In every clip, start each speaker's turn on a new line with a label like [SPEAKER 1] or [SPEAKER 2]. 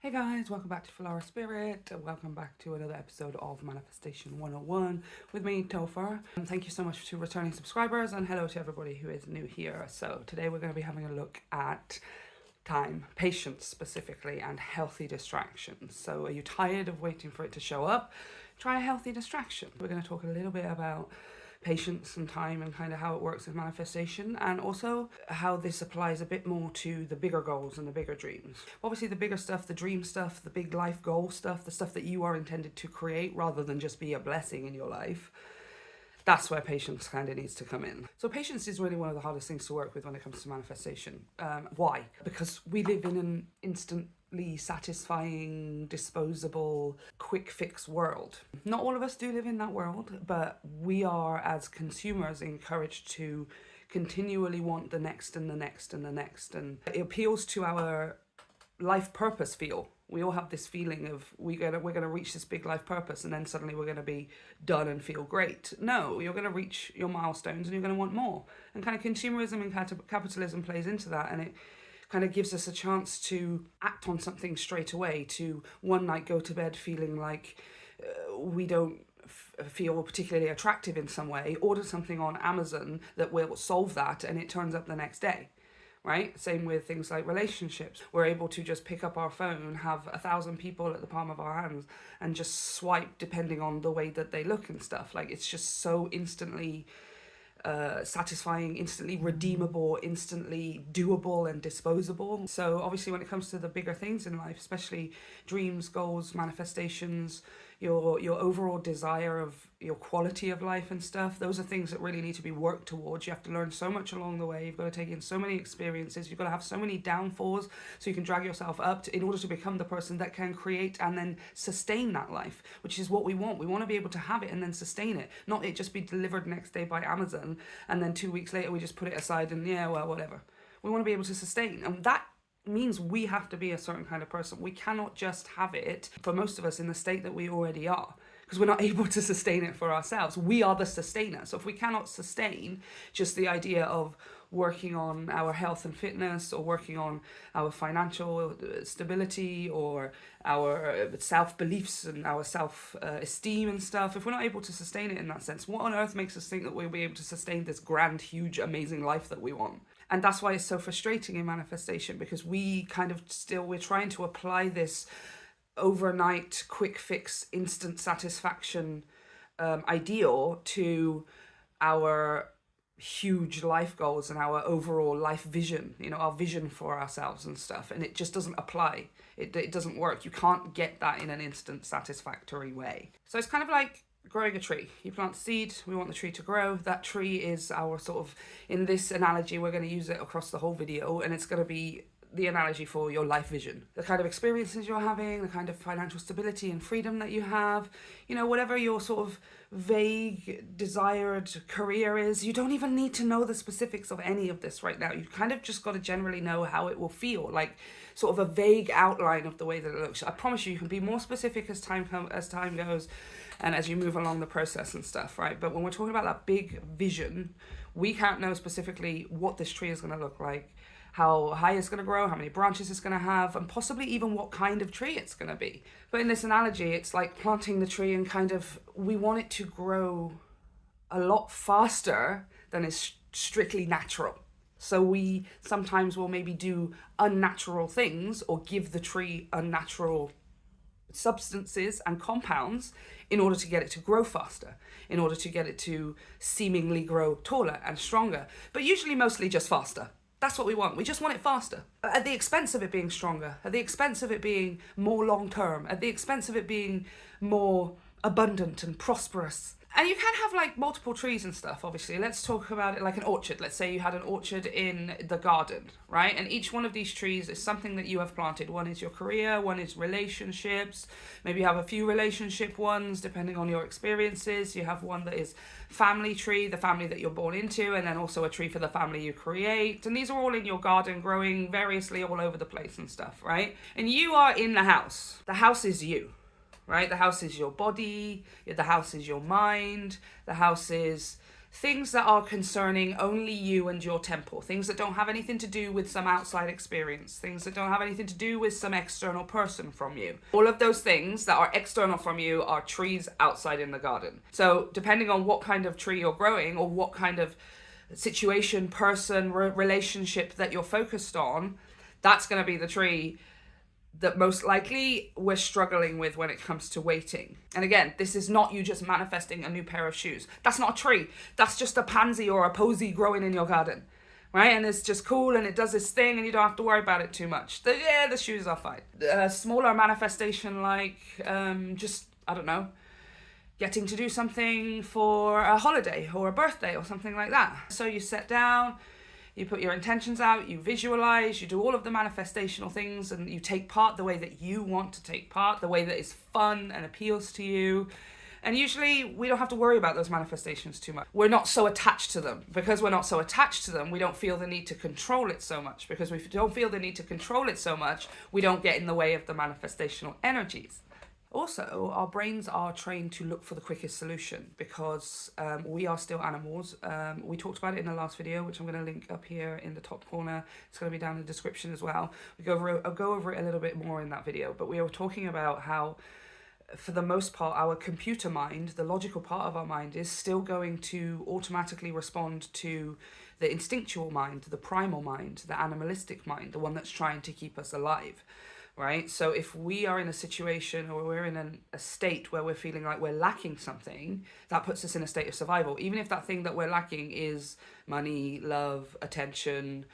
[SPEAKER 1] Hey guys, welcome back to Filara Spirit. Welcome back to another episode of Manifestation 101 with me, Topher. Thank you so much to returning subscribers and hello to everybody who is new here. So today we're going to be having a look at time, patience specifically, and healthy distractions. So are you tired of waiting for it to show up? Try a healthy distraction. We're going to talk a little bit about patience and time and kind of how it works with manifestation, and also how this applies a bit more to the bigger goals and the bigger dreams. Obviously the bigger stuff, the dream stuff, the big life goal stuff, the stuff that you are intended to create rather than just be a blessing in your life, that's where patience kind of needs to come in. So patience is really one of the hardest things to work with when it comes to manifestation. Why? Because we live in an instantly satisfying, disposable, quick fix world. Not all of us do live in that world, but we are, as consumers, encouraged to continually want the next and the next and the next. And it appeals to our life purpose feel. We all have this feeling of we're gonna reach this big life purpose and then suddenly we're gonna be done and feel great. No, you're gonna reach your milestones and you're gonna want more. And kind of consumerism and capitalism plays into that, and it kind of gives us a chance to act on something straight away, to one night go to bed feeling like we don't feel particularly attractive in some way, order something on Amazon that will solve that, and it turns up the next day. Right? Same with things like relationships. We're able to just pick up our phone, have 1,000 people at the palm of our hands, and just swipe depending on the way that they look and stuff. Like, it's just so instantly satisfying, instantly redeemable, instantly doable and disposable. So obviously when it comes to the bigger things in life, especially dreams, goals, manifestations, your overall desire of your quality of life and stuff, those are things that really need to be worked towards. You have to learn so much along the way. You've got to take in so many experiences. You've got to have so many downfalls so you can drag yourself up in order to become the person that can create and then sustain that life, which is what we want. We want to be able to have it and then sustain it, not it just be delivered next day by Amazon and then 2 weeks later we just put it aside and whatever. We want to be able to sustain, and that means we have to be a certain kind of person. We cannot just have it, for most of us, in the state that we already are, because we're not able to sustain it for ourselves. We are the sustainer. So if we cannot sustain just the idea of working on our health and fitness, or working on our financial stability, or our self-beliefs and our self-esteem and stuff, if we're not able to sustain it in that sense, what on earth makes us think that we'll be able to sustain this grand, huge, amazing life that we want? And that's why it's so frustrating in manifestation, because we're trying to apply this overnight, quick fix, instant satisfaction ideal to our huge life goals and our overall life vision, our vision for ourselves and stuff. And it just doesn't apply. It doesn't work. You can't get that in an instant satisfactory way. So it's kind of like growing a tree. You plant seed, we want the tree to grow. That tree is our sort of, in this analogy, we're going to use it across the whole video, and it's going to be the analogy for your life vision. The kind of experiences you're having, the kind of financial stability and freedom that you have, whatever your sort of vague desired career is. You don't even need to know the specifics of any of this right now. You kind of just got to generally know how it will feel, like sort of a vague outline of the way that it looks. I promise you can be more specific as time goes and as you move along the process and stuff, right? But when we're talking about that big vision, we can't know specifically what this tree is going to look like, how high it's going to grow, how many branches it's going to have, and possibly even what kind of tree it's going to be. But in this analogy, it's like planting the tree, and kind of, we want it to grow a lot faster than is strictly natural. So we sometimes will maybe do unnatural things, or give the tree unnatural substances and compounds in order to get it to grow faster, in order to get it to seemingly grow taller and stronger, but usually mostly just faster. That's what we want. We just want it faster. At the expense of it being stronger, at the expense of it being more long-term, at the expense of it being more abundant and prosperous. And you can have like multiple trees and stuff, obviously. Let's talk about it like an orchard. Let's say you had an orchard in the garden, right? And each one of these trees is something that you have planted. One is your career, one is relationships. Maybe you have a few relationship ones, depending on your experiences. You have one that is family tree, the family that you're born into, and then also a tree for the family you create. And these are all in your garden, growing variously all over the place and stuff, right? And you are in the house. The house is you. Right? The house is your body, the house is your mind, the house is things that are concerning only you and your temple, things that don't have anything to do with some outside experience, things that don't have anything to do with some external person from you. All of those things that are external from you are trees outside in the garden. So depending on what kind of tree you're growing or what kind of situation, person, relationship that you're focused on, that's going to be the tree that most likely we're struggling with when it comes to waiting. And again, this is not you just manifesting a new pair of shoes. That's not a tree. That's just a pansy or a posy growing in your garden, right? And it's just cool and it does its thing and you don't have to worry about it too much. The shoes are fine. A smaller manifestation like just, I don't know, getting to do something for a holiday or a birthday or something like that. So you sit down, you put your intentions out, you visualize, you do all of the manifestational things, and you take part the way that you want to take part, the way that is fun and appeals to you. And usually we don't have to worry about those manifestations too much. We're not so attached to them. Because we're not so attached to them, we don't feel the need to control it so much. Because we don't feel the need to control it so much, we don't get in the way of the manifestational energies. Also, our brains are trained to look for the quickest solution because we are still animals. We talked about it in the last video, which I'm going to link up here in the top corner. It's going to be down in the description as well. I'll go over it a little bit more in that video, but we were talking about how, for the most part, our computer mind, the logical part of our mind, is still going to automatically respond to the instinctual mind, the primal mind, the animalistic mind, the one that's trying to keep us alive. Right? So if we are in a situation or we're in a state where we're feeling like we're lacking something, that puts us in a state of survival. Even if that thing that we're lacking is money, love, attention,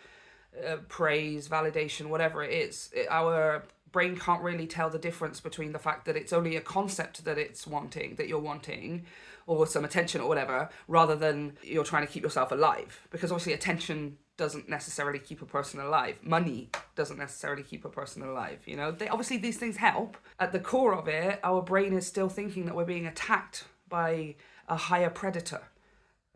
[SPEAKER 1] praise, validation, whatever it is, our brain can't really tell the difference between the fact that it's only a concept that you're wanting, or some attention or whatever, rather than you're trying to keep yourself alive. Because obviously attention doesn't necessarily keep a person alive. Money doesn't necessarily keep a person alive. You know, obviously these things help. At the core of it, our brain is still thinking that we're being attacked by a higher predator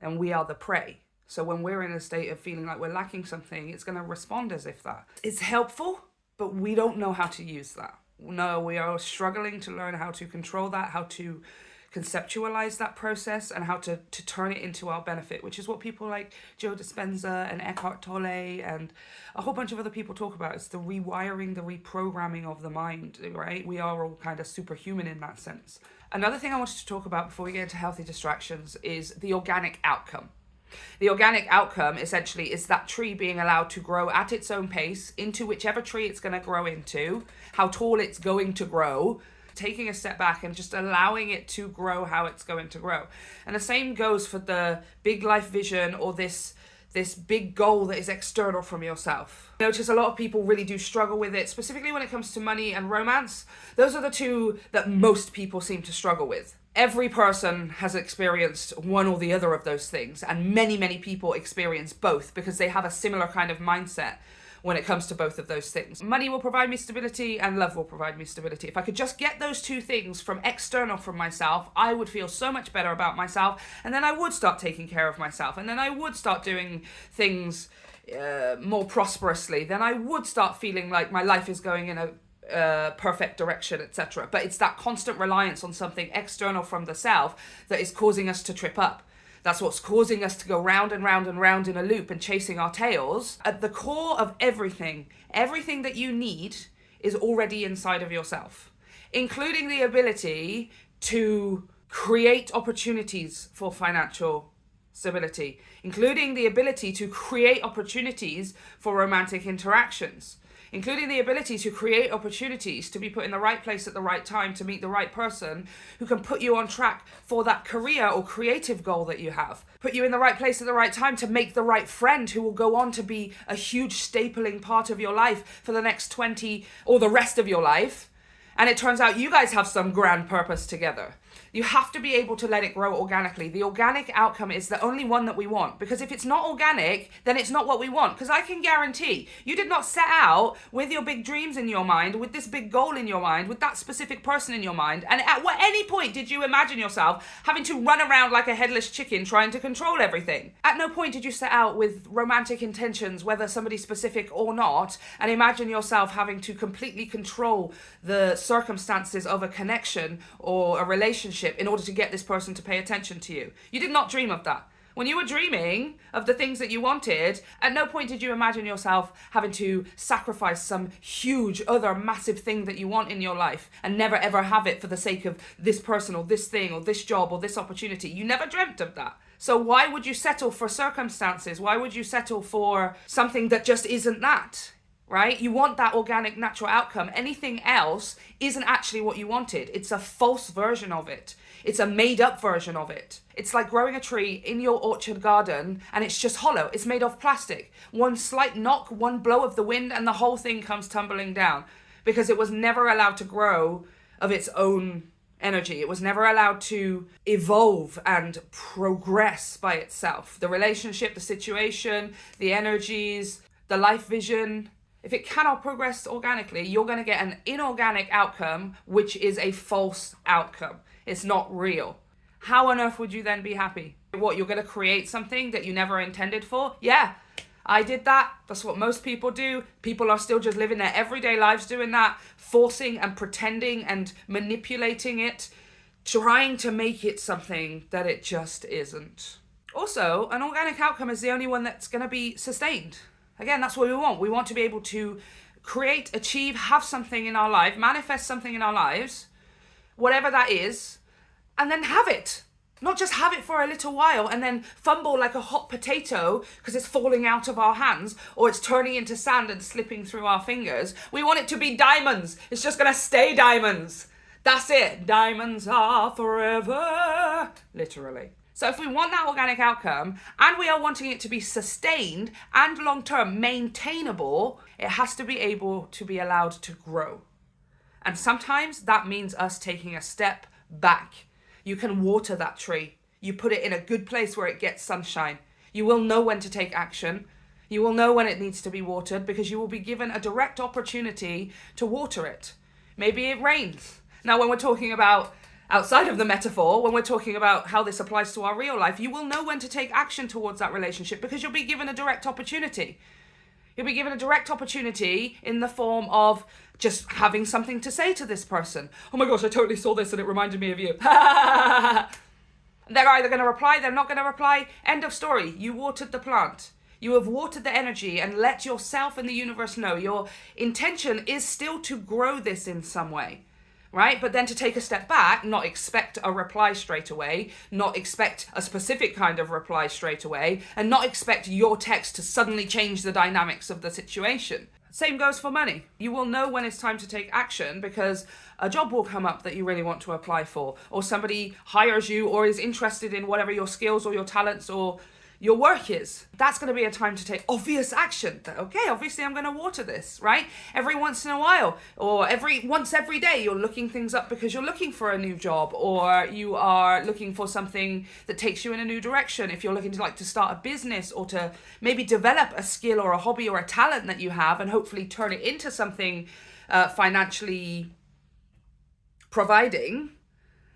[SPEAKER 1] and we are the prey. So when we're in a state of feeling like we're lacking something, it's going to respond as if that. It's helpful, but we don't know how to use that. No, we are struggling to learn how to control that, how to conceptualize that process, and how to turn it into our benefit, which is what people like Joe Dispenza and Eckhart Tolle and a whole bunch of other people talk about. It's the rewiring, the reprogramming of the mind, right? We are all kind of superhuman in that sense. Another thing I wanted to talk about before we get into healthy distractions is the organic outcome. The organic outcome essentially is that tree being allowed to grow at its own pace into whichever tree it's going to grow into, how tall it's going to grow, taking a step back and just allowing it to grow how it's going to grow. And the same goes for the big life vision or this big goal that is external from yourself. I notice a lot of people really do struggle with it, specifically when it comes to money and romance. Those are the two that most people seem to struggle with. Every person has experienced one or the other of those things, and many, many people experience both because they have a similar kind of mindset when it comes to both of those things. Money will provide me stability and love will provide me stability. If I could just get those two things from external from myself, I would feel so much better about myself, and then I would start taking care of myself, and then I would start doing things more prosperously. Then I would start feeling like my life is going in a perfect direction, etc. But it's that constant reliance on something external from the self that is causing us to trip up. That's what's causing us to go round and round and round in a loop and chasing our tails. At the core of everything that you need is already inside of yourself, including the ability to create opportunities for financial stability, including the ability to create opportunities for romantic interactions, including the ability to create opportunities to be put in the right place at the right time to meet the right person who can put you on track for that career or creative goal that you have. Put you in the right place at the right time to make the right friend who will go on to be a huge stapling part of your life for the next 20 or the rest of your life. And it turns out you guys have some grand purpose together. You have to be able to let it grow organically. The organic outcome is the only one that we want. Because if it's not organic, then it's not what we want. Because I can guarantee you did not set out with your big dreams in your mind, with this big goal in your mind, with that specific person in your mind. And at any point did you imagine yourself having to run around like a headless chicken trying to control everything. At no point did you set out with romantic intentions, whether somebody specific or not, and imagine yourself having to completely control the circumstances of a connection or a relationship in order to get this person to pay attention to you. You did not dream of that, When you were dreaming of the things that you wanted, at no point did you imagine yourself having to sacrifice some huge other massive thing that you want in your life and never ever have it for the sake of this person or this thing or this job or this opportunity. You never dreamt of that. So why would you settle for circumstances? Why would you settle for something that just isn't that? Right? You want that organic, natural outcome. Anything else isn't actually what you wanted. It's a false version of it. It's a made up version of it. It's like growing a tree in your orchard garden and it's just hollow. It's made of plastic. One slight knock, one blow of the wind and the whole thing comes tumbling down because it was never allowed to grow of its own energy. It was never allowed to evolve and progress by itself. The relationship, the situation, the energies, the life vision. If it cannot progress organically, you're going to get an inorganic outcome, which is a false outcome. It's not real. How on earth would you then be happy? What, you're going to create something that you never intended for? Yeah, I did that. That's what most people do. People are still just living their everyday lives doing that, forcing and pretending and manipulating it, trying to make it something that it just isn't. Also, an organic outcome is the only one that's going to be sustained. Again, that's what we want. We want to be able to create, achieve, have something in our life, manifest something in our lives, whatever that is, and then have it. Not just have it for a little while and then fumble like a hot potato because it's falling out of our hands or it's turning into sand and slipping through our fingers. We want it to be diamonds. It's just going to stay diamonds. That's it. Diamonds are forever. Literally. So if we want that organic outcome and we are wanting it to be sustained and long-term maintainable, it has to be able to be allowed to grow. And sometimes that means us taking a step back. You can water that tree. You put it in a good place where it gets sunshine. You will know when to take action. You will know when it needs to be watered because you will be given a direct opportunity to water it. Maybe it rains. Now, when we're talking about outside of the metaphor, when we're talking about how this applies to our real life, you will know when to take action towards that relationship because you'll be given a direct opportunity. You'll be given a direct opportunity in the form of just having something to say to this person. Oh my gosh, I totally saw this and it reminded me of you. They're either going to reply, they're not going to reply. End of story. You watered the plant. You have watered the energy and let yourself and the universe know your intention is still to grow this in some way. Right? But then to take a step back, not expect a reply straight away, not expect a specific kind of reply straight away, and not expect your text to suddenly change the dynamics of the situation. Same goes for money. You will know when it's time to take action because a job will come up that you really want to apply for, or somebody hires you or is interested in whatever your skills or your talents or your work is. That's going to be a time to take obvious action. That, okay, obviously I'm going to water this, right? Every once in a while or once every day, you're looking things up because you're looking for a new job or you are looking for something that takes you in a new direction. If you're looking to start a business or to maybe develop a skill or a hobby or a talent that you have and hopefully turn it into something financially providing,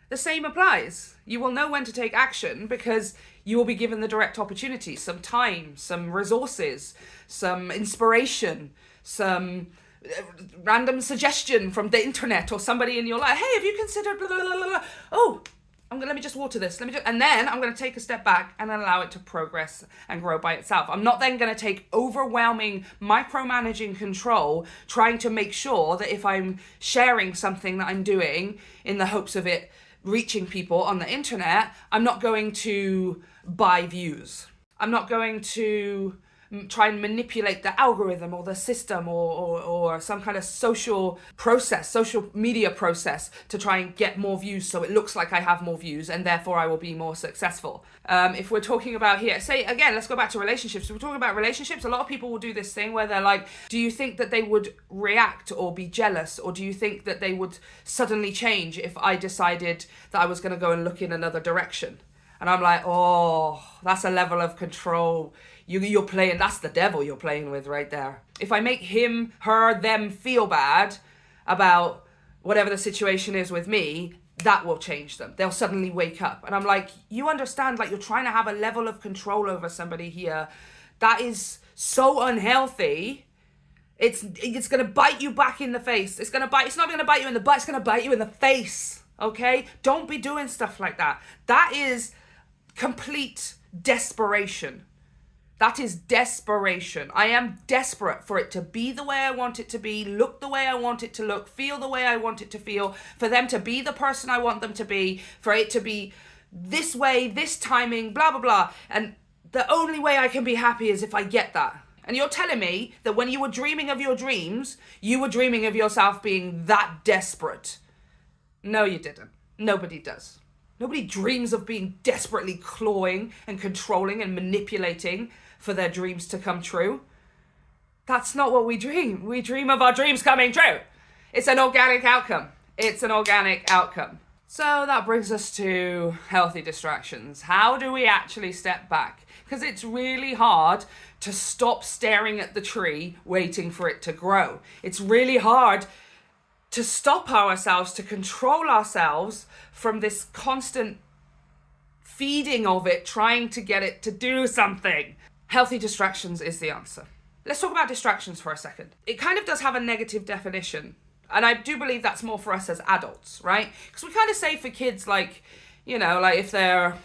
[SPEAKER 1] the same applies. You will know when to take action because you will be given the direct opportunity, some time, some resources, some inspiration, some random suggestion from the internet or somebody in your life. Hey, have you considered blah, blah, blah, blah. Oh, let me just water this. And then I'm going to take a step back and allow it to progress and grow by itself. I'm not then going to take overwhelming, micromanaging control, trying to make sure that if I'm sharing something that I'm doing in the hopes of it reaching people on the internet, I'm not going to buy views. I'm not going to try and manipulate the algorithm or the system or some kind of social media process to try and get more views so it looks like I have more views and therefore I will be more successful. If we're talking about here, say again, let's go back to relationships. If we're talking about relationships, a lot of people will do this thing where they're like, do you think that they would react or be jealous, or do you think that they would suddenly change if I decided that I was going to go and look in another direction? And I'm like, oh, that's a level of control. You're playing, that's the devil you're playing with right there. If I make him, her, them feel bad about whatever the situation is with me, that will change them. They'll suddenly wake up. And I'm like, you understand, like you're trying to have a level of control over somebody here. That is so unhealthy. It's going to bite you back in the face. It's not going to bite you in the butt. It's going to bite you in the face. Okay? Don't be doing stuff like that. That is complete desperation. That is desperation. I am desperate for it to be the way I want it to be, look the way I want it to look, feel the way I want it to feel, for them to be the person I want them to be, for it to be this way, this timing, blah, blah, blah. And the only way I can be happy is if I get that. And you're telling me that when you were dreaming of your dreams, you were dreaming of yourself being that desperate. No, you didn't. Nobody does. Nobody dreams of being desperately clawing and controlling and manipulating for their dreams to come true. That's not what we dream. We dream of our dreams coming true. It's an organic outcome. It's an organic outcome. So that brings us to healthy distractions. How do we actually step back? Because it's really hard to stop staring at the tree waiting for it to grow. It's really hard to stop ourselves, to control ourselves from this constant feeding of it, trying to get it to do something. Healthy distractions is the answer. Let's talk about distractions for a second. It kind of does have a negative definition. And I do believe that's more for us as adults, right? Because we kind of say for kids, like, you know, like if they're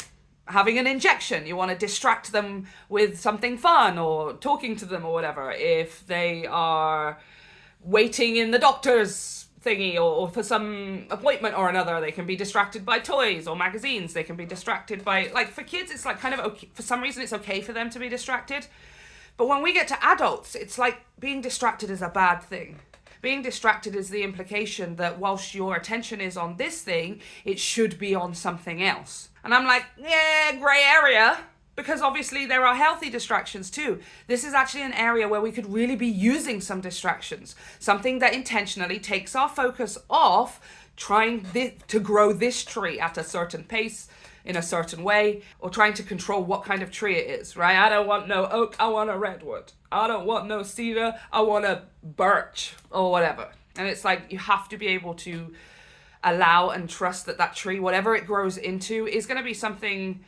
[SPEAKER 1] having an injection, you want to distract them with something fun or talking to them or whatever. If they are waiting in the doctor's thingy or for some appointment or another, they can be distracted by toys or magazines. They can be distracted by, like, for kids, it's like kind of okay. For some reason, it's okay for them to be distracted. But when we get to adults, it's like being distracted is a bad thing. Being distracted is the implication that whilst your attention is on this thing, it should be on something else. And I'm like, yeah, grey area, because obviously there are healthy distractions too. This is actually an area where we could really be using some distractions. Something that intentionally takes our focus off trying to grow this tree at a certain pace, in a certain way, or trying to control what kind of tree it is, right? I don't want no oak, I want a redwood. I don't want no cedar, I want a birch or whatever. And it's like you have to be able to allow and trust that that tree, whatever it grows into, is going to be something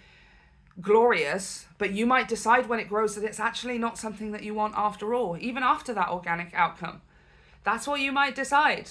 [SPEAKER 1] glorious, but you might decide when it grows that it's actually not something that you want after all, even after that organic outcome. That's what you might decide.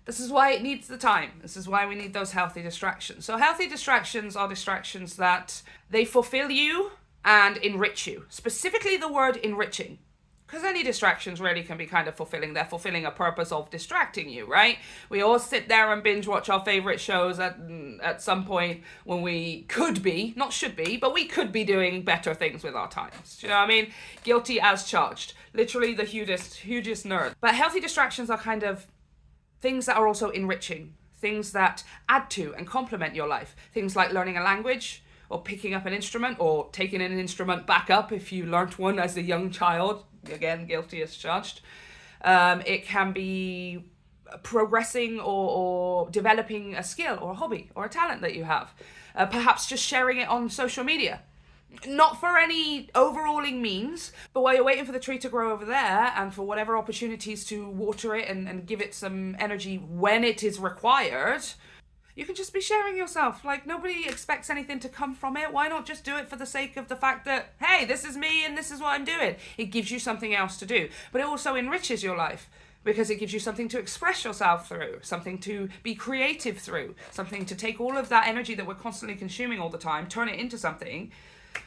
[SPEAKER 1] This is why it needs the time. This is why we need those healthy distractions. So healthy distractions are distractions that they fulfill you and enrich you. Specifically the word enriching. Because any distractions really can be kind of fulfilling. They're fulfilling a purpose of distracting you, right? We all sit there and binge watch our favorite shows at some point when we could be, not should be, but we could be doing better things with our times. Do you know what I mean? Guilty as charged. Literally the hugest nerd. But healthy distractions are kind of things that are also enriching, things that add to and complement your life. Things like learning a language, or picking up an instrument, or taking an instrument back up if you learnt one as a young child. Again, guilty as charged. It can be progressing or developing a skill or a hobby or a talent that you have. Perhaps just sharing it on social media. Not for any overhauling means, but while you're waiting for the tree to grow over there and for whatever opportunities to water it and give it some energy when it is required, you can just be sharing yourself. Like, nobody expects anything to come from it. Why not just do it for the sake of the fact that, hey, this is me and this is what I'm doing? It gives you something else to do. But it also enriches your life because it gives you something to express yourself through, something to be creative through, something to take all of that energy that we're constantly consuming all the time, turn it into something,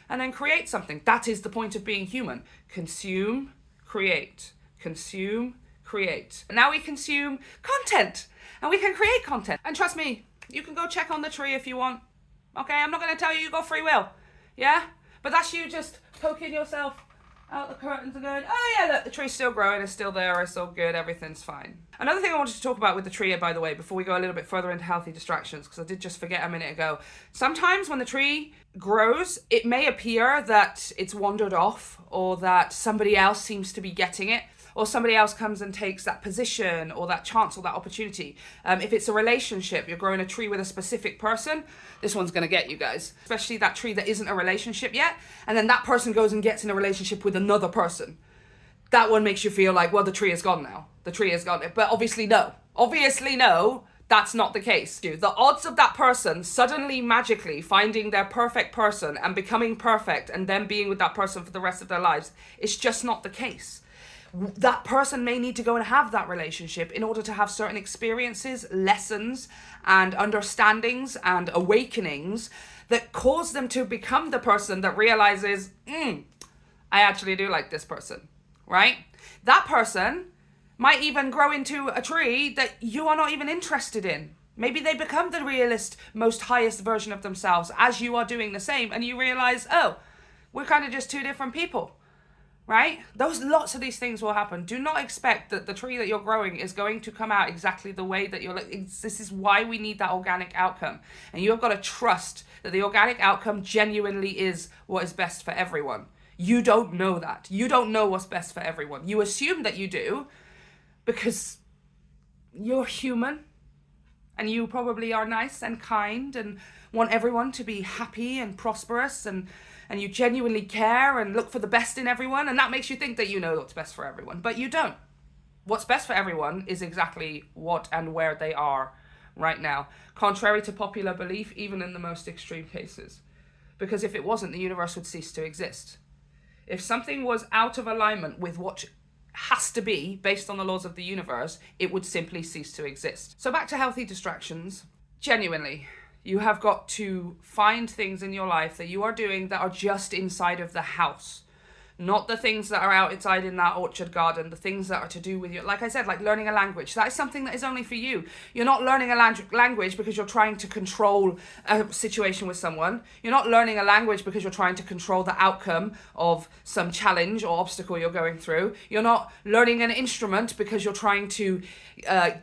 [SPEAKER 1] and then create something. That is the point of being human. Consume, create. Consume, create. And now we consume content, and we can create content. And trust me, you can go check on the tree if you want. Okay, I'm not going to tell you got free will. Yeah? But that's you just poking yourself out the curtains and going, oh yeah, look, the tree's still growing, it's still there, it's all good, everything's fine. Another thing I wanted to talk about with the tree, by the way, before we go a little bit further into healthy distractions, because I did just forget a minute ago. Sometimes when the tree grows, it may appear that it's wandered off, or that somebody else seems to be getting it, or somebody else comes and takes that position or that chance or that opportunity. If it's a relationship, you're growing a tree with a specific person, this one's going to get you guys. Especially that tree that isn't a relationship yet, and then that person goes and gets in a relationship with another person. That one makes you feel like, well, the tree is gone now. The tree is gone. But obviously no. Obviously no, that's not the case. The odds of that person suddenly magically finding their perfect person and becoming perfect and then being with that person for the rest of their lives, it's just not the case. that person may need to go and have that relationship in order to have certain experiences, lessons, and understandings and awakenings that cause them to become the person that realizes, I actually do like this person, right? That person might even grow into a tree that you are not even interested in. Maybe they become the realist, most highest version of themselves as you are doing the same, and you realize, oh, we're kind of just two different people, right? Lots of these things will happen. Do not expect that the tree that you're growing is going to come out exactly the way that this is why we need that organic outcome. And you have got to trust that the organic outcome genuinely is what is best for everyone. You don't know that. You don't know what's best for everyone. You assume that you do because you're human and you probably are nice and kind and want everyone to be happy and prosperous, and you genuinely care and look for the best in everyone, and that makes you think that you know what's best for everyone, but you don't. What's best for everyone is exactly what and where they are right now, contrary to popular belief, even in the most extreme cases. Because if it wasn't, the universe would cease to exist. If something was out of alignment with what has to be based on the laws of the universe, it would simply cease to exist. So back to healthy distractions. Genuinely, you have got to find things in your life that you are doing that are just inside of the house. Not the things that are outside in that orchard garden, the things that are to do with your, like I said, like learning a language. That is something that is only for you. You're not learning a language because you're trying to control a situation with someone. You're not learning a language because you're trying to control the outcome of some challenge or obstacle you're going through. You're not learning an instrument because you're trying to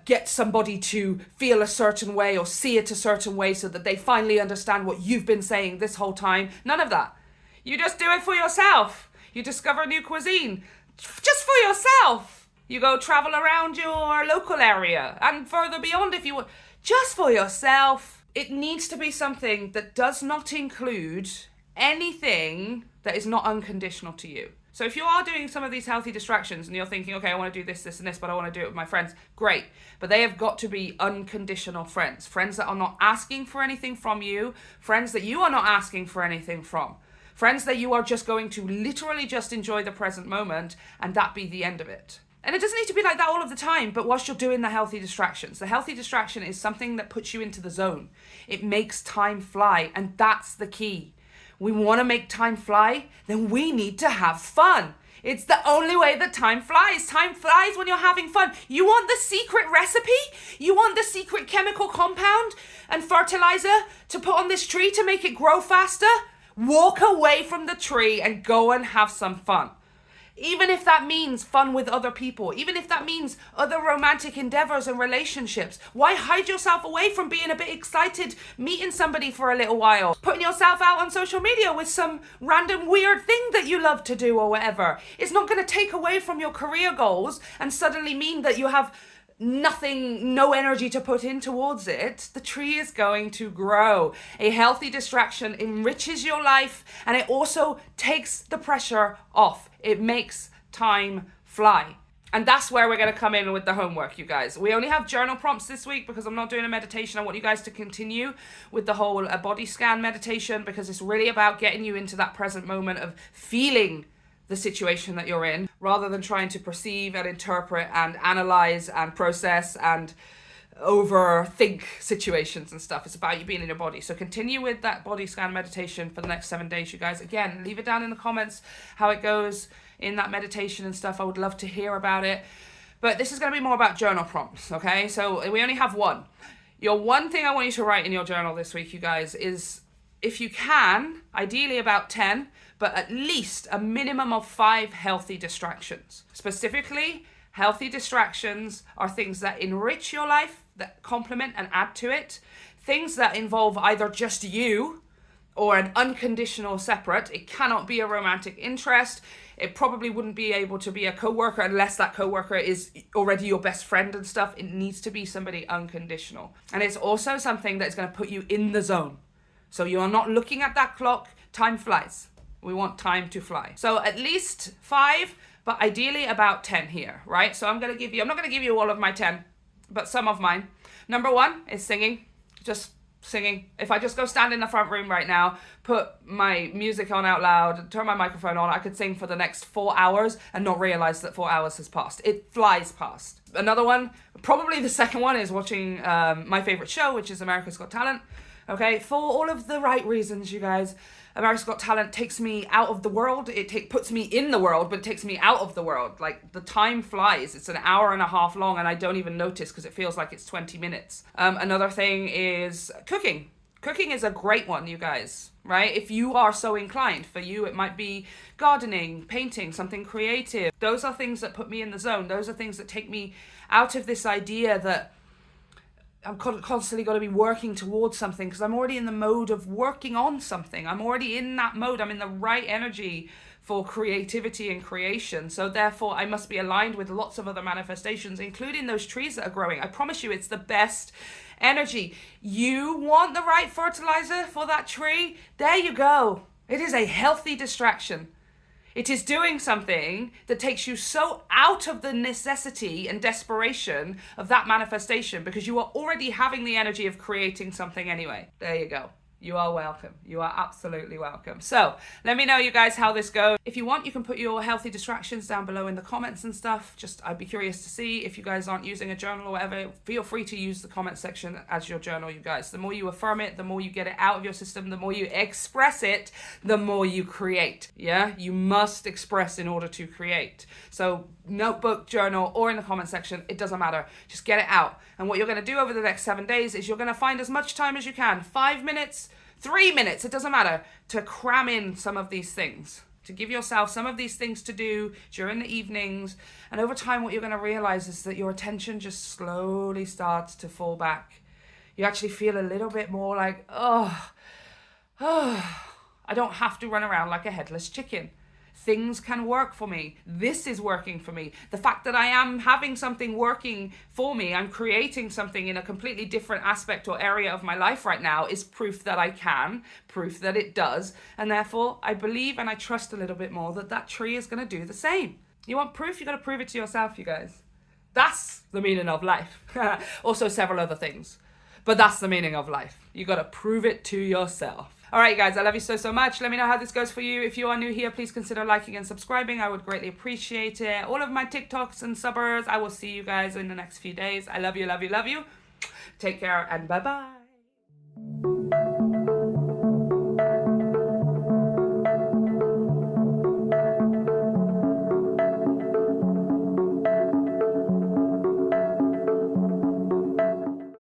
[SPEAKER 1] get somebody to feel a certain way or see it a certain way so that they finally understand what you've been saying this whole time. None of that. You just do it for yourself. You discover new cuisine just for yourself. You go travel around your local area and further beyond if you want, just for yourself. It needs to be something that does not include anything that is not unconditional to you. So if you are doing some of these healthy distractions and you're thinking, okay, I want to do this, this, and this, but I want to do it with my friends, great. But they have got to be unconditional friends. Friends that are not asking for anything from you. Friends that you are not asking for anything from. Friends that you are just going to literally just enjoy the present moment and that be the end of it. And it doesn't need to be like that all of the time, but whilst you're doing the healthy distractions. The healthy distraction is something that puts you into the zone. It makes time fly, and that's the key. We want to make time fly, then we need to have fun. It's the only way that time flies. Time flies when you're having fun. You want the secret recipe? You want the secret chemical compound and fertilizer to put on this tree to make it grow faster? Walk away from the tree and go and have some fun. Even if that means fun with other people, even if that means other romantic endeavors and relationships. Why hide yourself away from being a bit excited, meeting somebody for a little while, putting yourself out on social media with some random weird thing that you love to do or whatever? It's not going to take away from your career goals and suddenly mean that you have no energy to put in towards it. The tree is going to grow. A healthy distraction enriches your life, and it also takes the pressure off. It makes time fly. And that's where we're going to come in with the homework, you guys. We only have journal prompts this week because I'm not doing a meditation. I want you guys to continue with the whole body scan meditation, because it's really about getting you into that present moment of feeling the situation that you're in, rather than trying to perceive and interpret and analyze and process and overthink situations and stuff. It's about you being in your body. So continue with that body scan meditation for the next 7 days, you guys. Again, leave it down in the comments how it goes in that meditation and stuff. I would love to hear about it. But this is going to be more about journal prompts, okay? So we only have one. Your one thing I want you to write in your journal this week, you guys, is, if you can, ideally about 10, but at least a minimum of 5 healthy distractions. Specifically, healthy distractions are things that enrich your life, that complement and add to it. Things that involve either just you or an unconditional separate. It cannot be a romantic interest. It probably wouldn't be able to be a coworker unless that coworker is already your best friend and stuff. It needs to be somebody unconditional. And it's also something that's going to put you in the zone. So you are not looking at that clock. Time flies. We want time to fly. So at least 5, but ideally about 10 here, right? So I'm not going to give you all of my 10, but some of mine. Number 1 is singing. Just singing. If I just go stand in the front room right now, put my music on out loud, turn my microphone on, I could sing for the next 4 hours and not realize that 4 hours has passed. It flies past. Another one, probably the second one, is watching my favorite show, which is America's Got Talent. Okay, for all of the right reasons, you guys. America's Got Talent takes me out of the world. It puts me in the world, but it takes me out of the world. Like, the time flies. It's an hour and a half long, and I don't even notice because it feels like it's 20 minutes. Another thing is cooking. Cooking is a great one, you guys, right? If you are so inclined. For you, it might be gardening, painting, something creative. Those are things that put me in the zone. Those are things that take me out of this idea that I'm constantly got to be working towards something, because I'm already in the mode of working on something. I'm already in that mode. I'm in the right energy for creativity and creation. So therefore, I must be aligned with lots of other manifestations, including those trees that are growing. I promise you, it's the best energy. You want the right fertilizer for that tree? There you go. It is a healthy distraction. It is doing something that takes you so out of the necessity and desperation of that manifestation, because you are already having the energy of creating something anyway. There you go. You are welcome. You are absolutely welcome. So let me know, you guys, how this goes. If you want, you can put your healthy distractions down below in the comments and stuff. I'd be curious to see. If you guys aren't using a journal or whatever, feel free to use the comment section as your journal, you guys. The more you affirm it, the more you get it out of your system, the more you express it, the more you create. Yeah, you must express in order to create. So notebook, journal, or in the comment section, it doesn't matter. Just get it out. And what you're going to do over the next 7 days is you're going to find as much time as you can, 5 minutes, 3 minutes, it doesn't matter, to cram in some of these things, to give yourself some of these things to do during the evenings. And over time, what you're going to realize is that your attention just slowly starts to fall back. You actually feel a little bit more like, I don't have to run around like a headless chicken. Things can work for me. This is working for me. The fact that I am having something working for me, I'm creating something in a completely different aspect or area of my life right now, is proof that I can, proof that it does. And therefore, I believe and I trust a little bit more that that tree is going to do the same. You want proof? You got to prove it to yourself, you guys. That's the meaning of life. Also several other things. But that's the meaning of life. You got to prove it to yourself. All right, guys, I love you so, so much. Let me know how this goes for you. If you are new here, please consider liking and subscribing. I would greatly appreciate it. All of my TikToks and subbers, I will see you guys in the next few days. I love you, love you, love you. Take care and bye-bye.